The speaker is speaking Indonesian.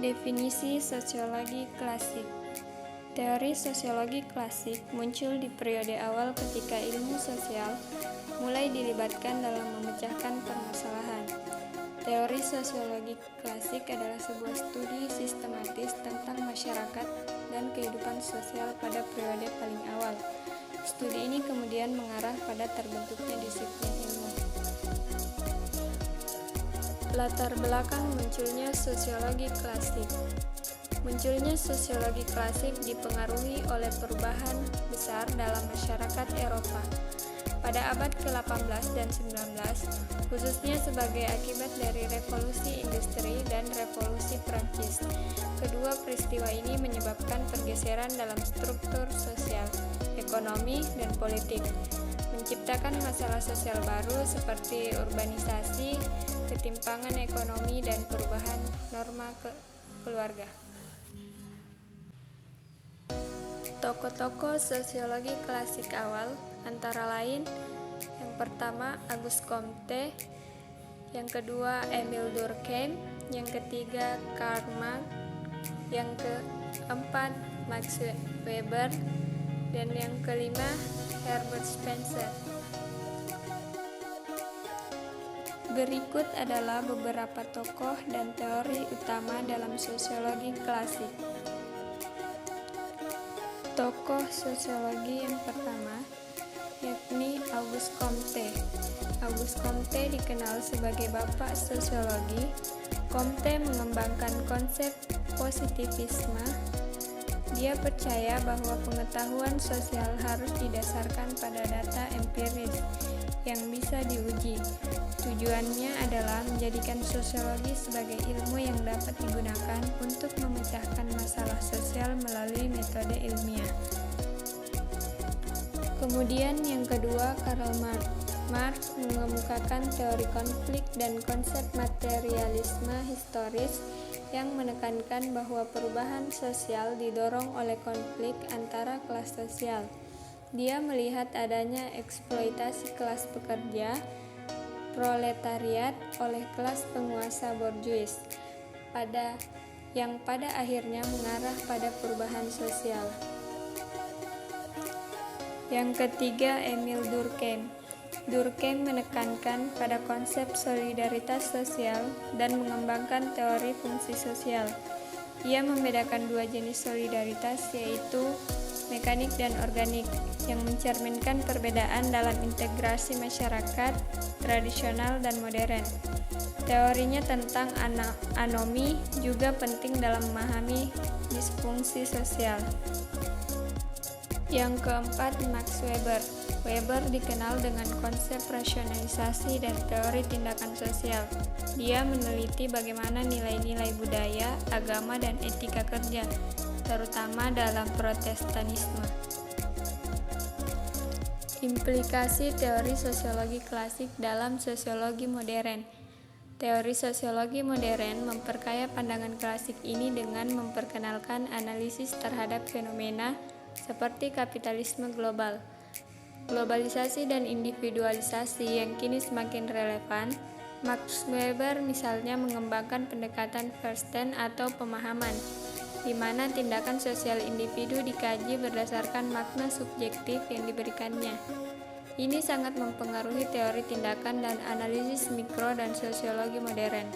Definisi sosiologi klasik. Teori sosiologi klasik muncul di periode awal ketika ilmu sosial mulai dilibatkan dalam memecahkan permasalahan. Teori sosiologi klasik adalah sebuah studi sistematis tentang masyarakat dan kehidupan sosial pada periode paling awal. Studi ini kemudian mengarah pada terbentuknya disiplin ilmu. Latar belakang munculnya sosiologi klasik. Munculnya sosiologi klasik dipengaruhi oleh perubahan besar dalam masyarakat Eropa pada abad ke-18 dan 19, khususnya sebagai akibat dari revolusi industri dan revolusi Prancis. Kedua peristiwa ini menyebabkan pergeseran dalam struktur sosial, ekonomi, dan politik, menciptakan masalah sosial baru seperti urbanisasi, ketimpangan ekonomi, dan perubahan norma keluarga. Tokoh-tokoh sosiologi klasik awal antara lain: yang pertama Auguste Comte, yang kedua Émile Durkheim, yang ketiga Karl Marx, yang keempat Max Weber, dan yang kelima Herbert Spencer. Berikut adalah beberapa tokoh dan teori utama dalam sosiologi klasik. Tokoh sosiologi yang pertama yakni Auguste Comte. Auguste Comte dikenal sebagai bapak sosiologi. Comte mengembangkan konsep positivisme. Dia percaya bahwa pengetahuan sosial harus didasarkan pada data empiris yang bisa diuji. Tujuannya adalah menjadikan sosiologi sebagai ilmu yang dapat digunakan untuk memecahkan masalah sosial melalui metode ilmiah. Kemudian yang kedua, Karl Marx. Marx mengemukakan teori konflik dan konsep materialisme historis yang menekankan bahwa perubahan sosial didorong oleh konflik antara kelas sosial. Dia melihat adanya eksploitasi kelas pekerja, proletariat oleh kelas penguasa borjuis, yang pada akhirnya mengarah pada perubahan sosial. Yang ketiga, Émile Durkheim. Durkheim menekankan pada konsep solidaritas sosial dan mengembangkan teori fungsi sosial. Ia membedakan dua jenis solidaritas, yaitu mekanik dan organik, yang mencerminkan perbedaan dalam integrasi masyarakat tradisional dan modern. Teorinya tentang anomi juga penting dalam memahami disfungsi sosial. Yang keempat, Max Weber. Weber dikenal dengan konsep rasionalisasi dan teori tindakan sosial. Dia meneliti bagaimana nilai-nilai budaya, agama, dan etika kerja, terutama dalam Protestanisme. Implikasi teori sosiologi klasik dalam sosiologi modern. Teori sosiologi modern memperkaya pandangan klasik ini dengan memperkenalkan analisis terhadap fenomena seperti kapitalisme global, globalisasi, dan individualisasi yang kini semakin relevan. Max Weber misalnya mengembangkan pendekatan Verstehen atau pemahaman, di mana tindakan sosial individu dikaji berdasarkan makna subjektif yang diberikannya. Ini sangat mempengaruhi teori tindakan dan analisis mikro dan sosiologi modern.